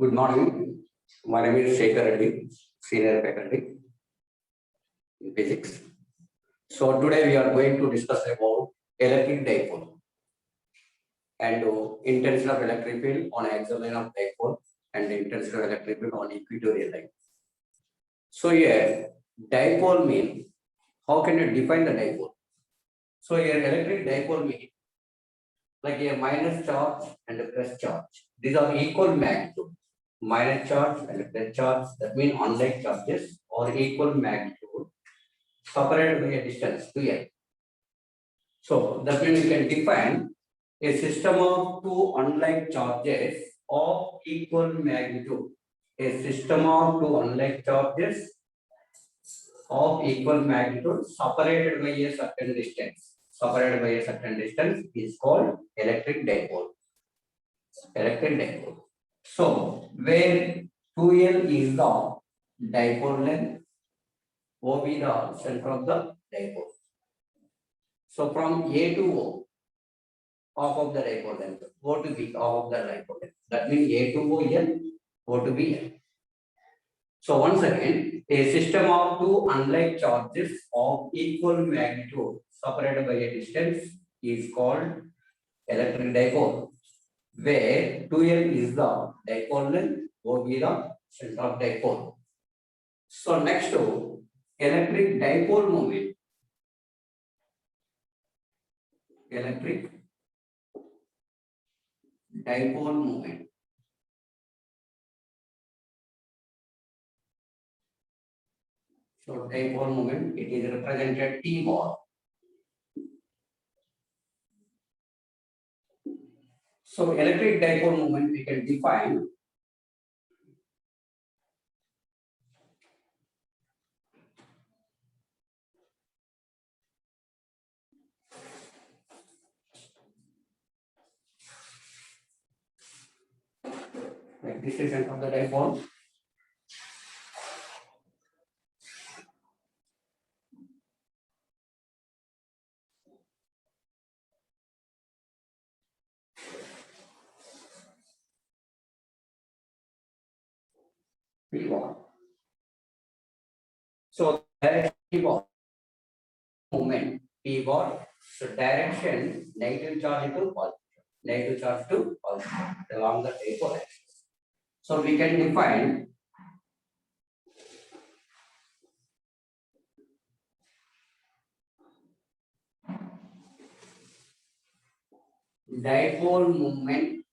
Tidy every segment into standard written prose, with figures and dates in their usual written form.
Good morning. My name is Shekhar Reddy, senior faculty in physics. So today we are going to discuss about electric dipole and intensity of electric field on axial line of dipole and intensity of electric field on equatorial line. So here dipole means, how can you define the dipole? So here electric dipole means like a minus charge and a plus charge. These are equal magnitude. Minus charge and a plus charge, that means unlike charges or equal magnitude separated by a distance here. So that means you can define a system of two unlike charges of equal magnitude. A system of two unlike charges of equal magnitude separated by a certain distance. Separated by a certain distance is called electric dipole. Electric dipole. So where 2L is the dipole length, O be the center of the dipole. So from A to O, half of the dipole length, O to B, half of the dipole length. That means A to O L, O to B L. So once again, a system of two unlike charges of equal magnitude separated by a distance is called electric dipole, where 2L is the dipole length, O be the center of dipole. So next to electric dipole moment. Electric dipole moment. So dipole moment, it is represented T bar. So electric dipole moment we can define like this is center of the dipole. P bar. So direction P bar moment P bar. So direction negative charge to positive, negative charge to positive along the dipole axis. So we can define dipole moment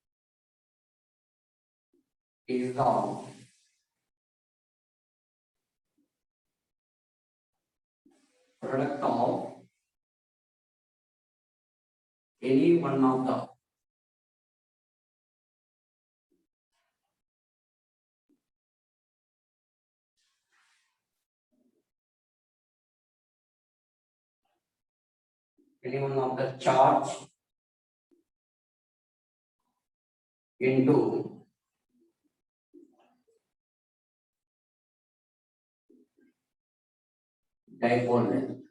is the product of any one of the charge into dipole length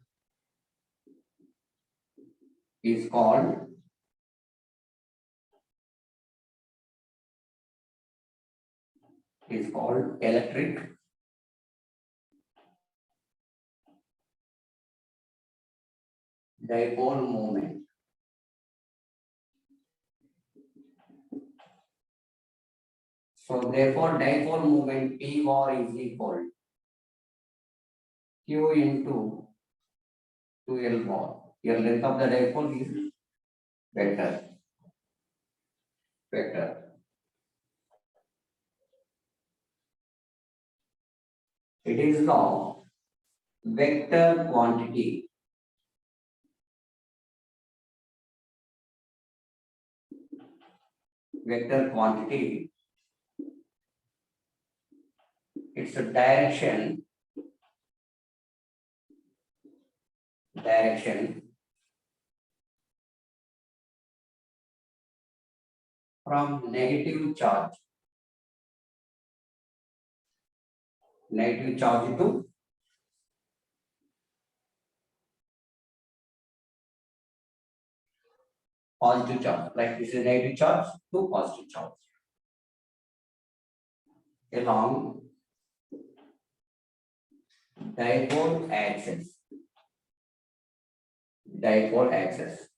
is called electric dipole moment. So therefore dipole moment P bar is equal Q into 2L bar. Your length of the dipole is vector. It is the vector quantity it's a direction from negative charge to positive charge, like this is negative charge to positive charge. along dipole axis. Dipole axis.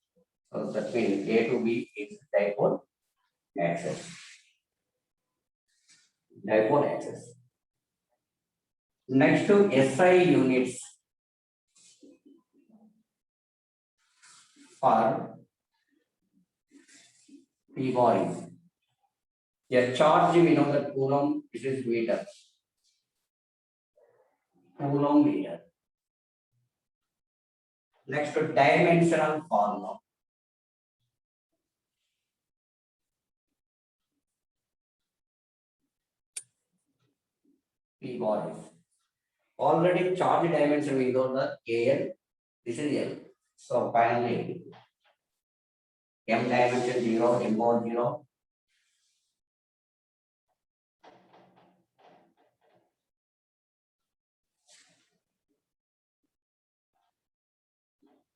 So that means A to B is dipole axis. Dipole axis. Next to SI units for P bodies. A charge we know that Coulomb, this is meter. Coulomb meter. Next to dimensional formula. P bodies. Already charge dimension we know the AL, this is L. So finally, M dimension 0, M mod 0.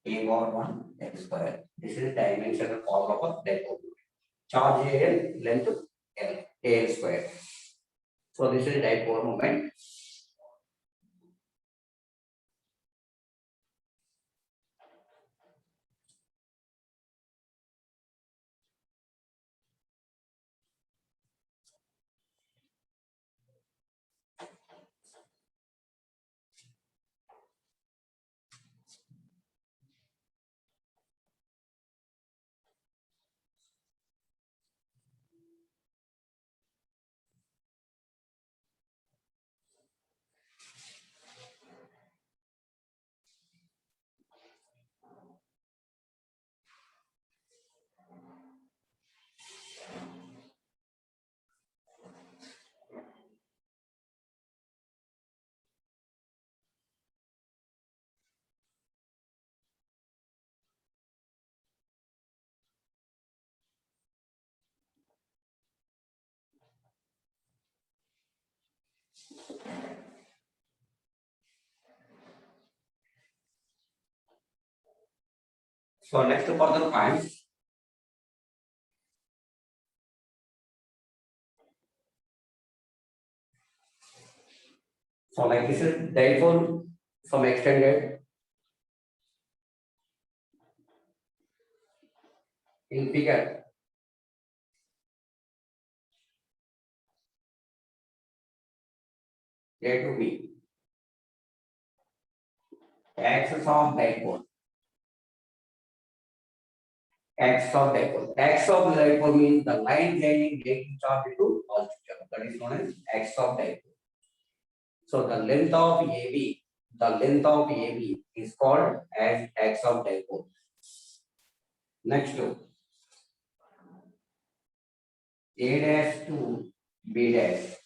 A mod 1 X square. This is dimensional formula of dipole. Charge AL, length L, AL square. So this is dipole moment. So next further points. So like this is dipole some extended in figure. A to B. Axis of dipole. Axis of dipole. Axis of dipole means the line joining negative charge to positive charge. That is known as axis of dipole. So the length of AB, is called as axis of dipole. Next to A dash to B dash.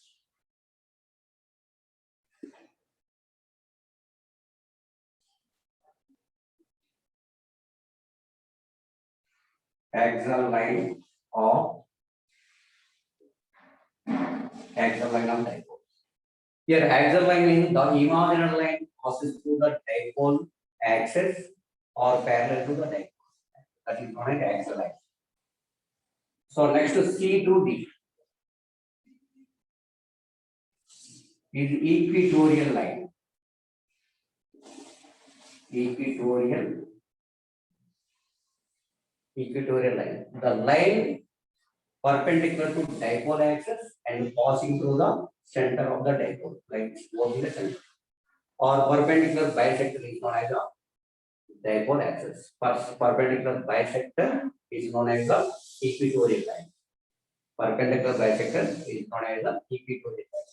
Axial line of dipole. Here, axial line means the imaginary line passes through the dipole axis or parallel to the dipole. That is known as axial line. So next to C to D is equatorial line. Equatorial line. The line perpendicular to dipole axis and passing through the center of the dipole, like both in the center. Or perpendicular bisector is known as the dipole axis. Perpendicular bisector is known as the equatorial line. Perpendicular bisector is known as the equatorial line.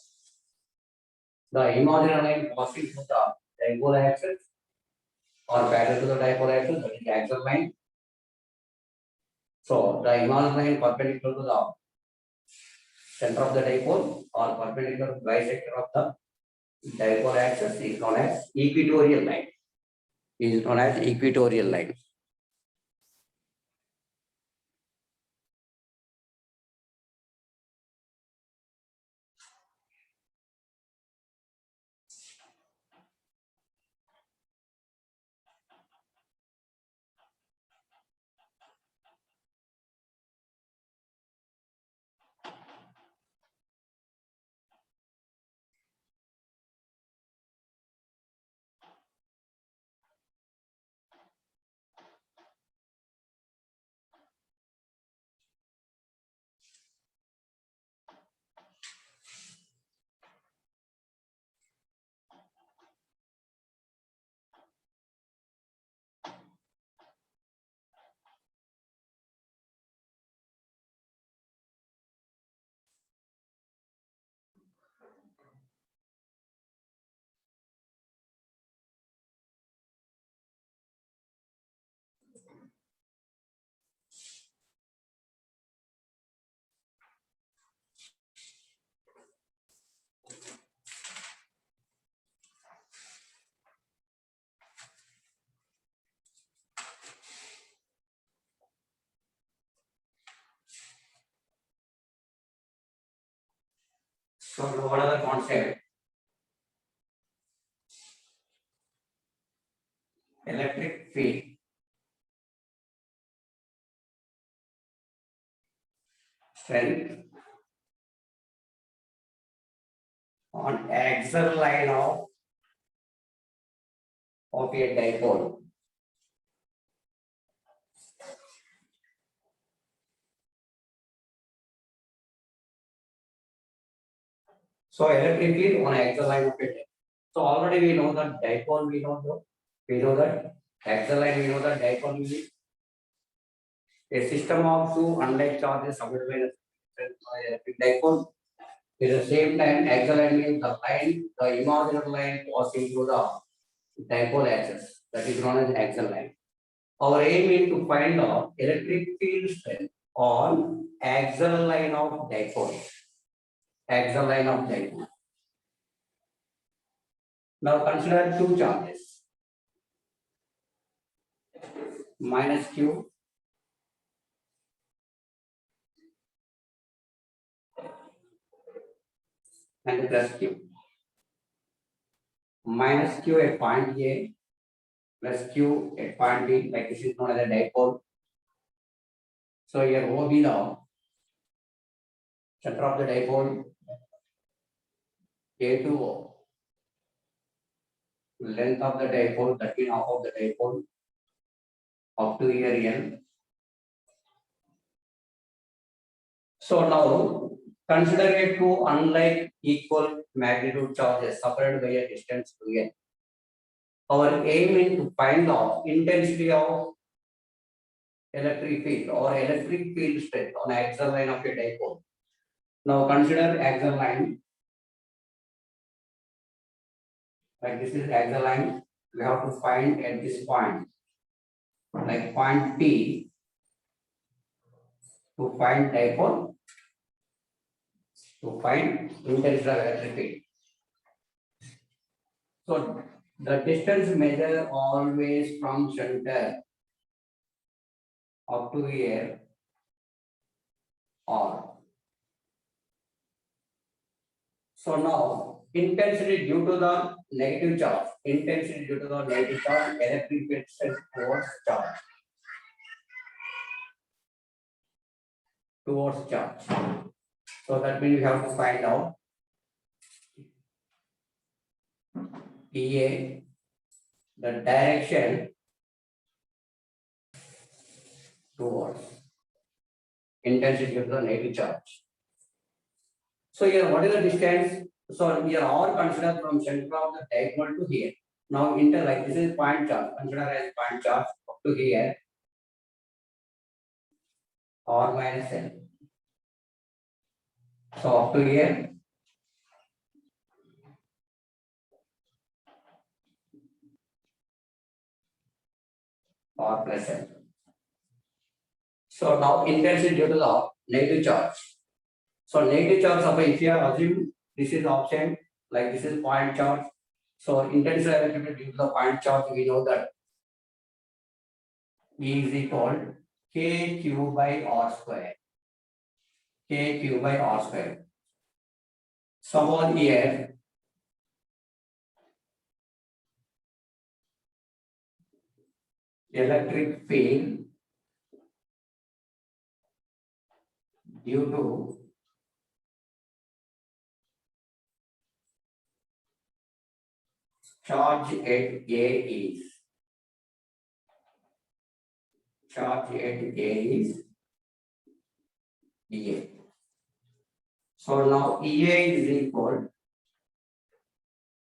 The imaginary line passing through the dipole axis or parallel to the dipole axis, that is axial line. So the imaginary line perpendicular to the center of the dipole or perpendicular bisector of the dipole axis is known as equatorial line. So what are the concept? Electric field strength on axial line of a dipole. So electric field on axial line of a dipole. So already we know that dipole, we know that axial line, we know that dipole is a system of two unlike charges surrounded by the electric dipole. At the same time, axial line means the line, the imaginary line passing through the dipole axis. That is known as axial line. Our aim is to find the electric field strength on axial line of dipole. Axial line of dipole. Now consider two charges. Minus Q and plus Q. Minus Q at point A plus Q at point B, like this is known as a dipole. So here O be the center of the dipole, A to O, length of the dipole, 13 half of the dipole, up to here N. So now consider a two unlike equal magnitude charges separated by a distance to N. Our aim is to find the intensity of electric field or electric field strength on axial line of a dipole. Now consider axial line. Like this is axial line. We have to find at this point, like point P, to find dipole, to find intensity of electric field. So the distance measure always from center up to here or. So now intensity due to the negative charge, intensity due to the negative charge, electric field strength towards charge. So that means we have to find out PA, the direction towards intensity of the negative charge. So here, what is the distance? So here, R consider from center of the dipole to here. Now, like this is point charge. Consider as point charge up to here, R minus L. So up to here, R plus L. So now intensity due to the negative charge. So negative charge, if you assume this is option, like this is point charge. So intensity electricity due to the point charge, we know that E is equal KQ by R square. KQ by R square. Suppose here electric field due to charge at A is EA. So now EA is equal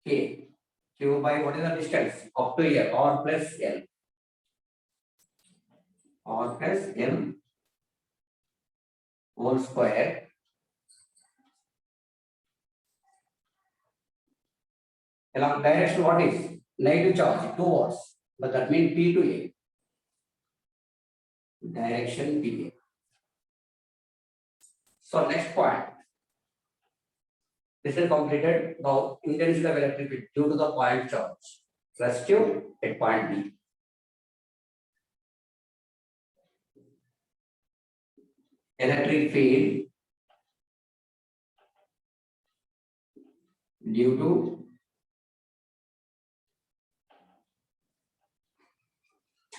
K. Q by what is the distance? Up to here, R plus L. R plus L whole square. Along direction, what is? Negative charge towards. But that means P to A. Direction P. So next point. This is completed. Now intensity of electric field due to the point charge. Plus Q at point B. Electric field due to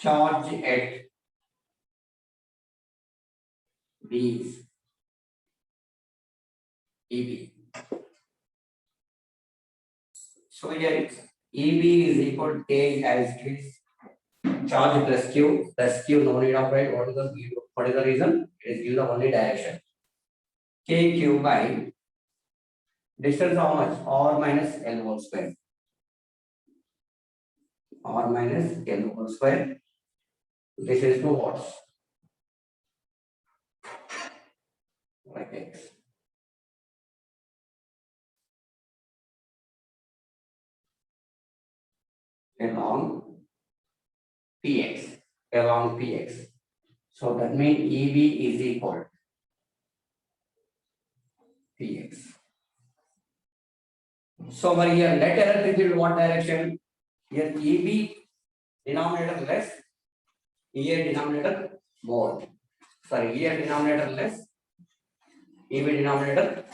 charge at these EB. So here EB is equal to K as it is charge plus Q. Plus Q no need of write. What is the reason? It is given the only direction. KQ by distance how much? R minus L whole square. R minus L whole square. This is 2 watts. Like X. Along Px. Along Px. So that means EB is equal to Px. So over here, net electric field what direction? Here EB denominator less, EA denominator more. Sorry, EA denominator less, EB denominator.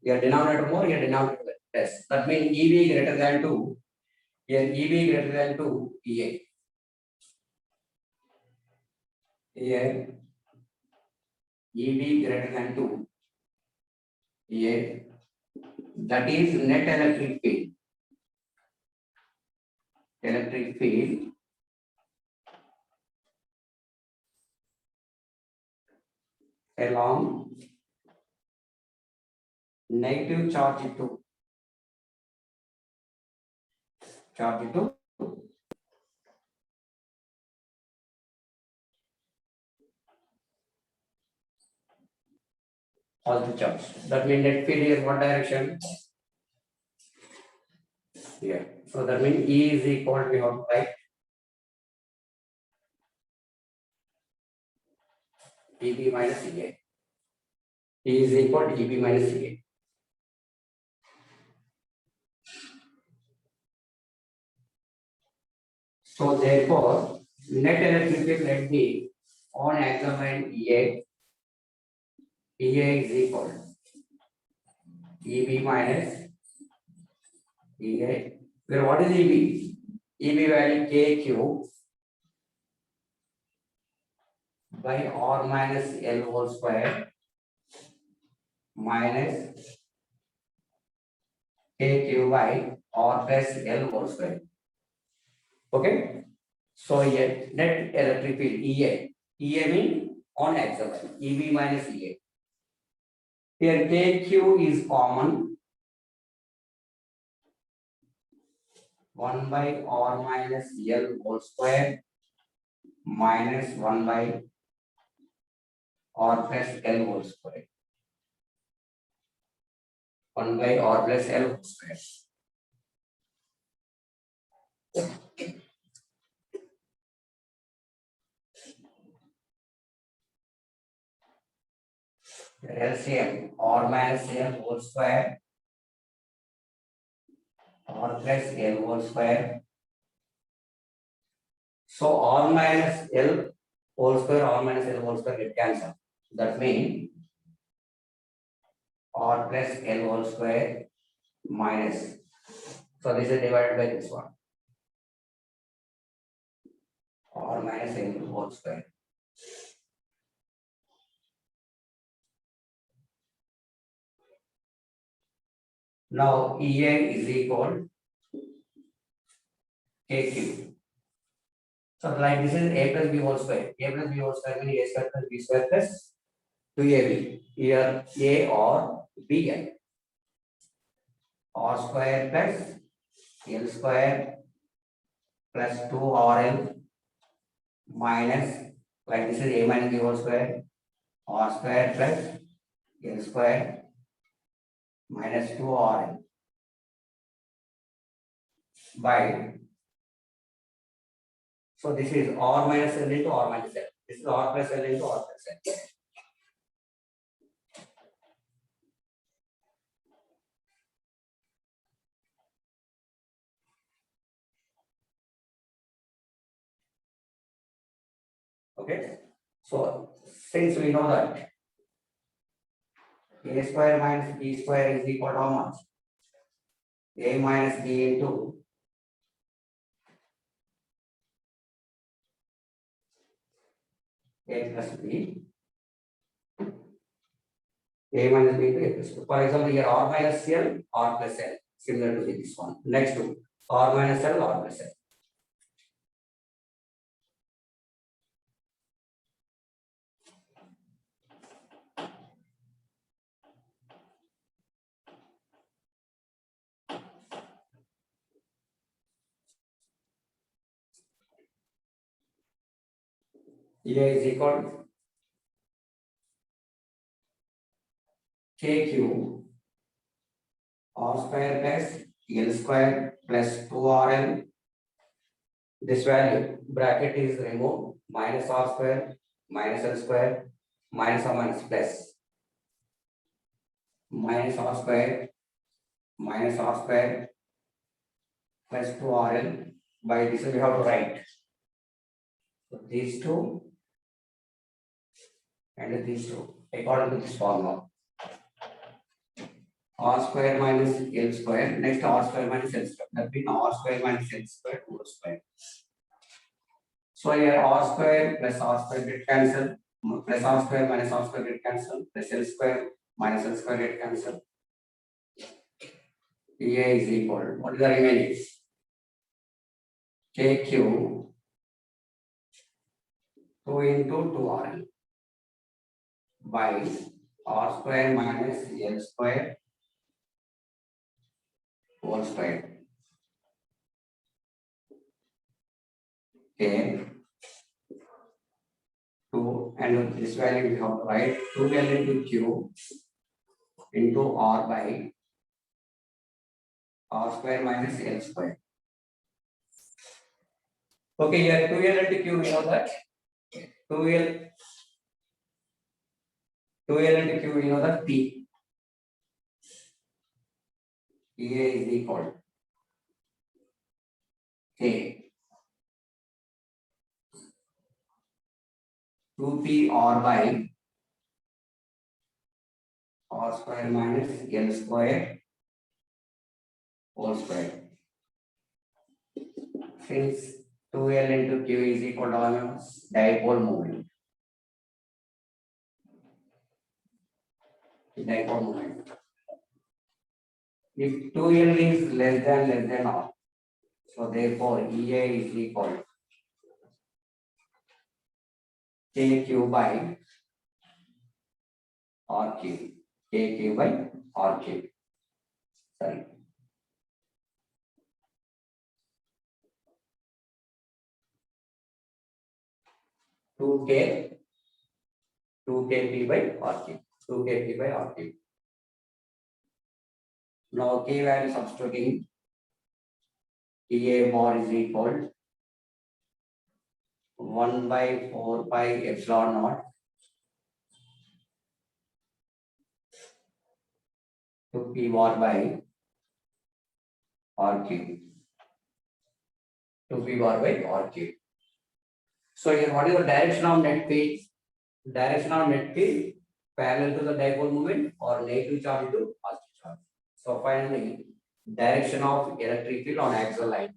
Here denominator more, here denominator less. That means EB greater than 2. Here EB greater than 2, EA. Here EB greater than 2, EA. That is net electric field. Electric field along negative charge to positive charge. That means net field is what direction? Here. So that means E is equal to, we have to write EB minus EA. E is equal to EB minus EA. So therefore, net electric field let be on axis line EA. EA is equal to EB minus EA. Where what is EB? EB value KQ by R minus L whole square minus KQ by R plus L whole square. Okay. So here net electric field EA. EA means on axis line. EB minus EA. Here KQ is common. 1 by R minus L whole square minus 1 by R plus L whole square. 1 by R plus L whole square. LCM R minus L whole square R plus L whole square. So R minus L whole square R minus L whole square get cancelled. That means R plus L whole square minus. So this is divided by this one. R minus L whole square. Now EA is equal KQ. So like this is A plus B whole square. A plus B whole square means A square plus B square plus 2AB. Here A or B. R square plus L square plus 2RL minus, like this is A minus B whole square, R square plus L square minus 2RL by, so this is R minus L into R minus L. This is R plus L into R plus L. Okay. So since we know that A square minus B square is equal to how much? A minus B into A plus B. A minus B into A plus B. For example, here R minus L, R plus L, similar to this one. Next to R minus L, R plus L. A is equal to KQ R square plus L square plus 2RL. This value bracket is removed, minus R square minus L square minus or minus plus minus R square minus R square plus 2RL. By this we have to write. So these two and these two according to this formula. R square minus L square. Next R square minus L square. That means R square minus L square whole square. So here R square plus R square get cancelled. Plus R square minus R square get cancelled. Plus L square minus L square get cancelled. A is equal. What is the remaining? KQ 2 into 2RL by R square minus L square whole square. Okay. 2 and this value we have to write 2L into Q into R by R square minus L square. Okay, here 2L into Q, we know that 2L into Q, we know that P. A is equal K 2P R by R square minus L square whole square. Since 2L into Q is equal to dipole moment. Dipole moment. If 2L is less than R, so therefore EA is equal KQ by RQ. KQ by RQ. Sorry. Two KP by RQ. 2 KP by RQ. Now K value substituting EA bar is equal 1 by 4 pi epsilon naught to P bar by RQ. To P bar by RQ. So here what is the direction of net field? Direction of net field parallel to the dipole moment or negative charge to positive charge. So finally, direction of electric field on axial line,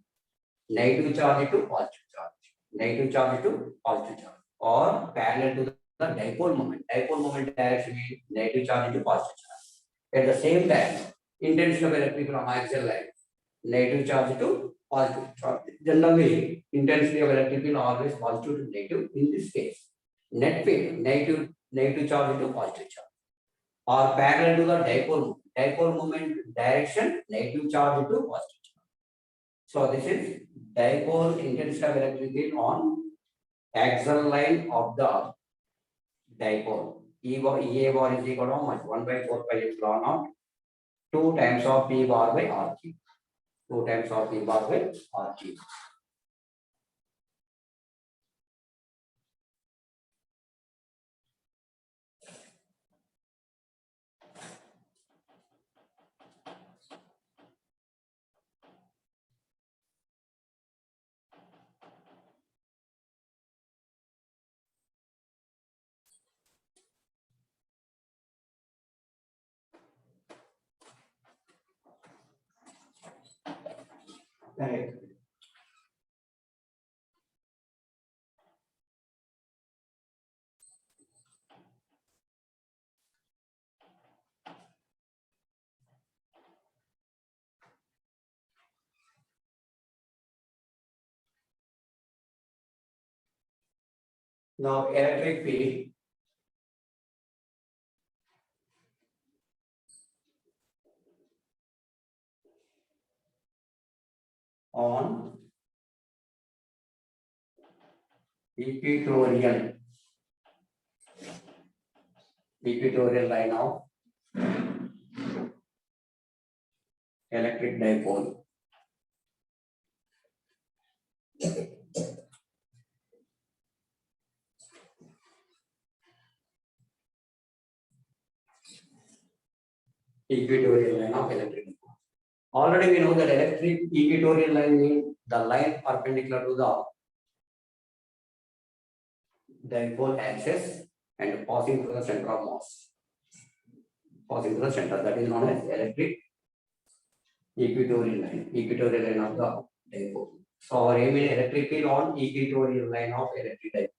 negative charge to positive charge, negative charge to positive charge, or parallel to the dipole moment. Dipole moment direction is negative charge to positive charge. At the same time, intensity of electric field on axial line, negative charge to positive charge. Generally, intensity of electric field always positive to negative. In this case, net field negative charge to positive charge, or parallel to the dipole moment direction, negative charge to positive charge. So this is dipole intensity of electric field on axial line of the dipole. EA bar is equal to how much? 1 by 4 pi epsilon naught 2 times of P bar by RQ. 2 times of P bar by RQ. Correct. Now electric field on equatorial line of electric dipole. Equatorial line of electric dipole. Already we know that electric equatorial line means the line perpendicular to the dipole axis and passing through the center of mass. Passing through the center, that is known as electric equatorial line of the dipole. So our aim is electric field on equatorial line of electric dipole.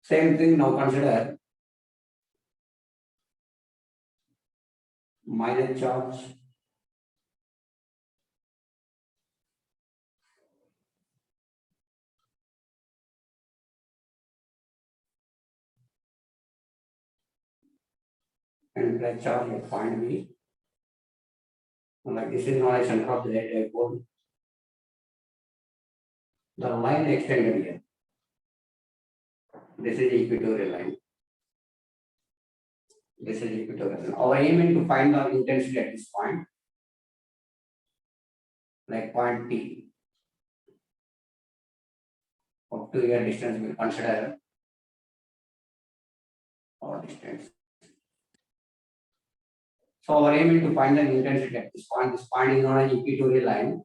Same thing now consider minus charge and plus charge at point B. Like this is not a center of the dipole. The line extended here. This is equatorial line. This is equatorial line. Our aim is to find the intensity at this point, like point P. Up to here distance we consider our distance. So our aim is to find the intensity at this point. This point is not an equatorial line.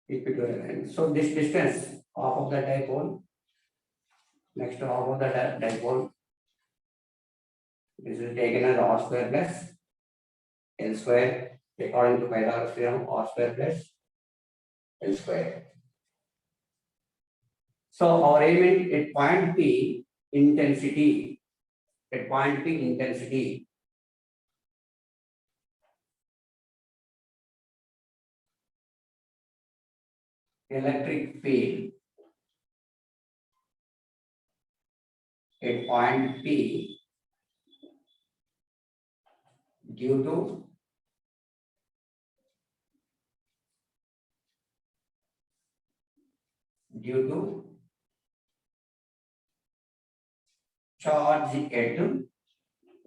Equatorial line. So this distance half of the dipole, next to half of the dipole, this is taken as r square plus L square according to Pythagoras theorem, r square plus L square. So our aim is at point P intensity. At point P intensity. Electric field at point P due to charge at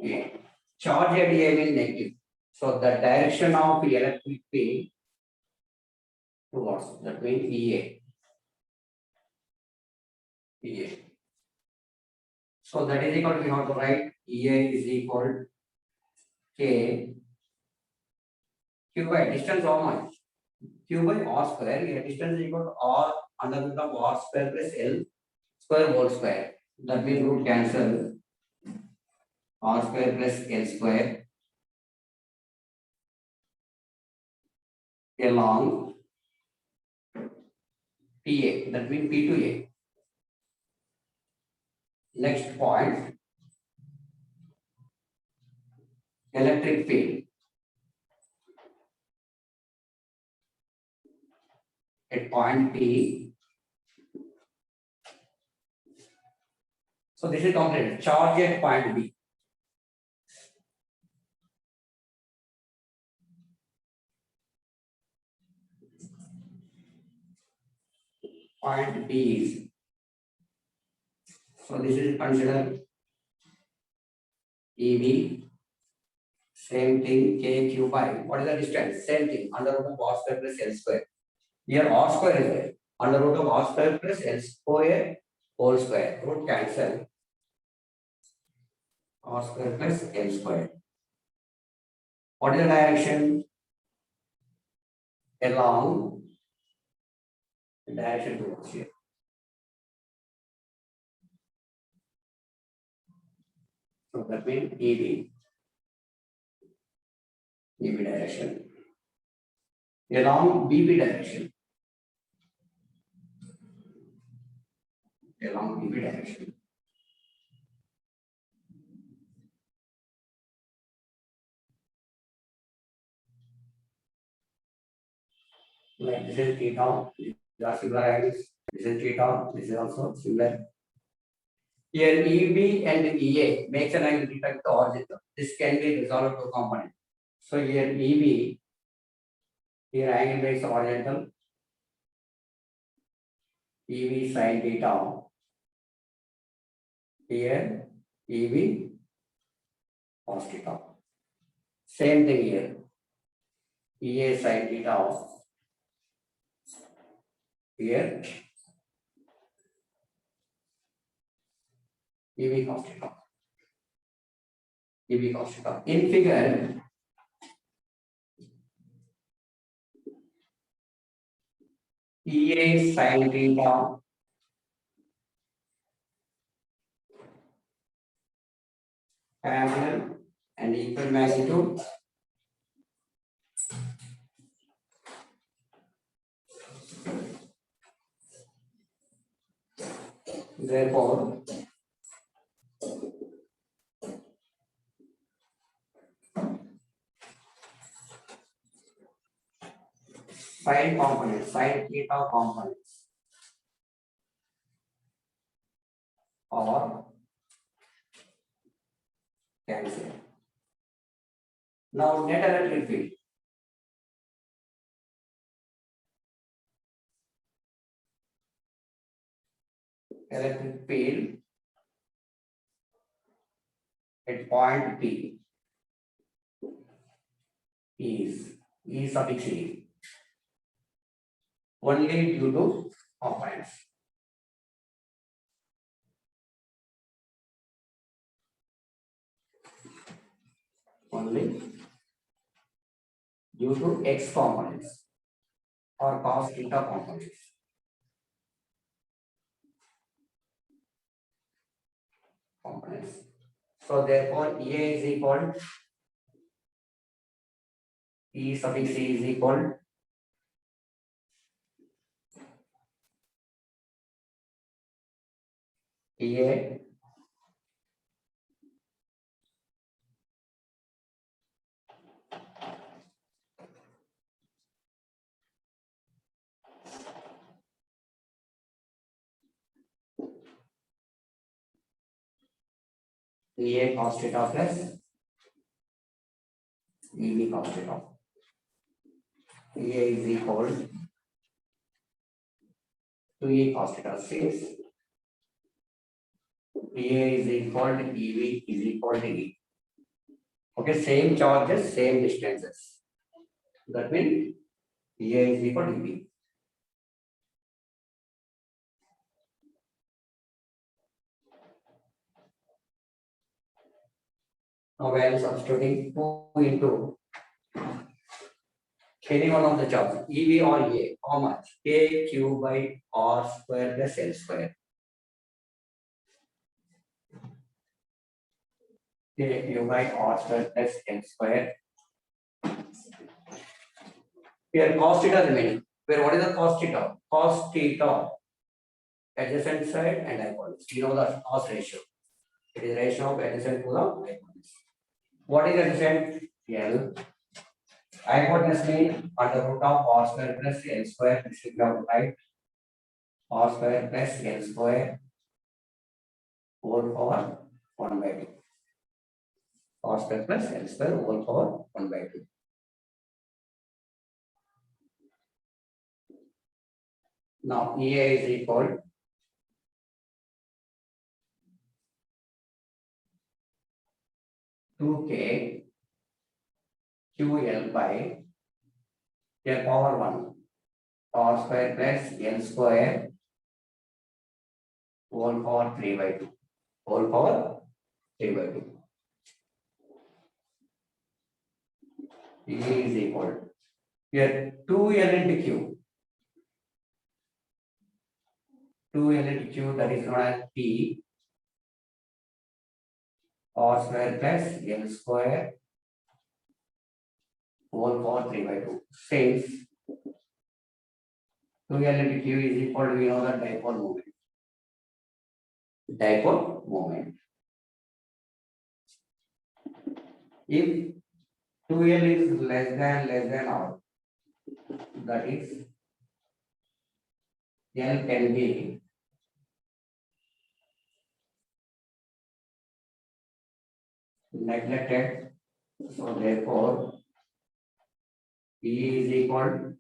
A. Charge at A means negative. So the direction of the electric field towards, that means EA. So that is equal to, we have to write EA is equal K Q by distance how much? Q by R square. Here distance is equal to R under root of R square plus L square whole square. That means root cancel. R square plus L square along PA. That means P to A. Next point, electric field at point P. So this is completed. Charge at point B. Point B is, so this is considered EV. Same thing, K Q by, what is the distance? Same thing, under root of R square plus L square. Here R square is there. Under root of R square plus L square whole square. Root cancel. R square plus L square. What is the direction? Along the direction towards here. So that means EB direction. Along BP direction. Along BP direction. Like this is theta, these are similar angles. This is theta, this is also similar. Here EB and EA makes an angle theta with the horizontal. This can be resolved to component. So here EB, here angle makes horizontal. EB sin theta. Here EB cos theta. Same thing here. EA sin theta. Here EB cos theta. EB cos theta. In figure, EA sin theta parallel and equal magnitude. Therefore, sine components, sine theta components are cancelled. Now net electric field. Electric field at point P is E suffix E only due to components. Only due to X components or cos theta components. So therefore EA is equal E suffix E is equal EA EA cos theta plus EB cos theta. EA is equal to E cos theta 6. EA is equal to EB is equal to E. Okay, same charges, same distances. That means EA is equal to EB. Now I am substituting 2 into any one of the charges, EB or EA, how much? KQ by R square plus L square. KQ by R square plus L square. Here cos theta remaining. Where what is the cos theta? Cos theta adjacent side and hypotenuse. You know the cos ratio. It is ratio of adjacent to the hypotenuse. What is adjacent? L. Hypotenuse means under root of R square plus L square. This is right. R square plus L square whole power 1 by 2. R square plus L square whole power 1 by 2. Now EA is equal to K QL by L power 1 R square plus L square whole power 3 by 2. Whole power 3 by 2. E is equal here 2L into Q. 2L into Q, that is known as P R square plus L square whole power 3/2. Since 2L into Q is equal to, we know the dipole moment. Dipole moment. If 2L is less than R, that is L can be neglected. So therefore, P is equal.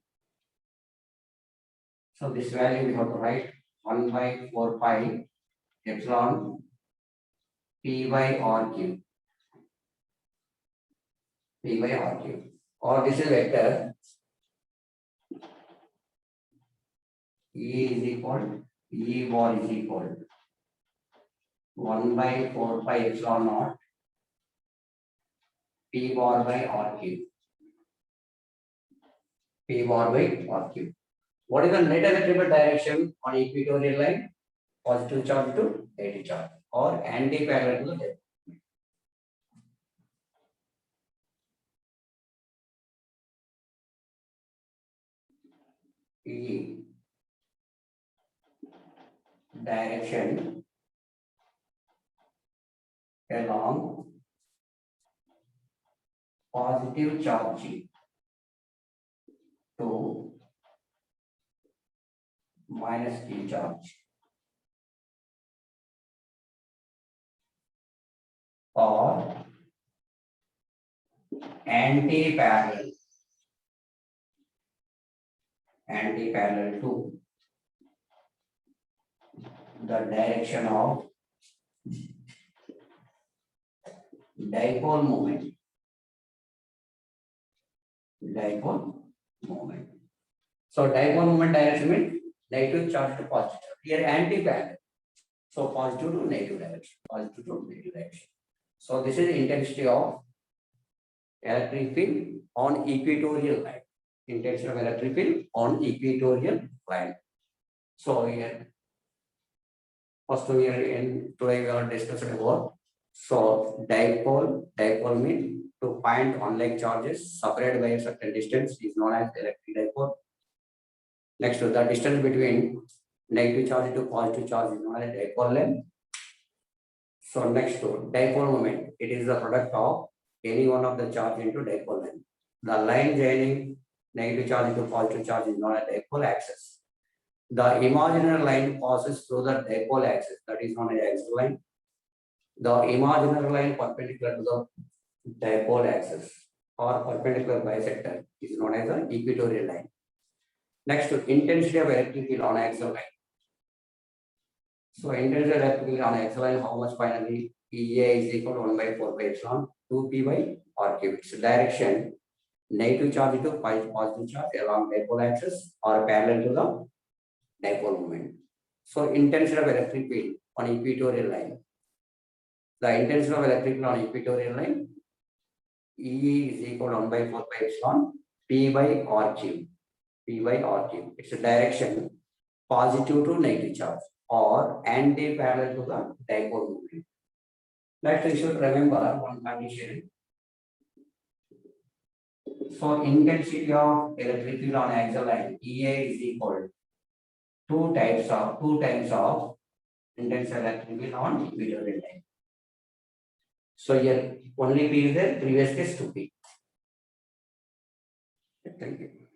So this value we have to write 1/4 pi epsilon P by R cube. P by R cube. Or this is vector E is equal, E bar is equal 1/4 pi epsilon naught P bar by R cube. P bar by R cube. What is the net electrical direction on equatorial line? Positive charge to negative charge or anti-parallel to the E direction along positive charge to minus Q charge or anti-parallel to the direction of dipole moment. So dipole moment direction means negative charge to positive. Here anti-parallel. So positive to negative direction. So this is the intensity of electric field on equatorial line. Intensity of electric field on equatorial line. So here, first here in today we are discussing about. So dipole means to find unlike charges separated by a certain distance is known as electric dipole. Next, the distance between negative charge to positive charge is known as dipole length. So next to dipole moment, it is the product of any one of the charge into dipole length. The line joining negative charge to positive charge is known as dipole axis. The imaginary line passes through the dipole axis, that is known as axial line. The imaginary line perpendicular to the dipole axis or perpendicular bisector is known as the equatorial line. Next, to intensity of electric field on axial line. So intensity of electric field on axial line, how much finally? EA is equal to 1/4 pi epsilon 2 P by R cube. Its direction negative charge to positive charge along dipole axis or parallel to the dipole moment. So intensity of electric field on equatorial line. The intensity of electric field on equatorial line, E is equal to 1/4 pi epsilon P by R cube. Its direction positive to negative charge or anti-parallel to the dipole moment. Next, we should remember one condition. So intensity of electric field on axial line, EA is equal to 2 times of intensity of electric field on equatorial line. So here only P is there, previous case 2P. Thank you.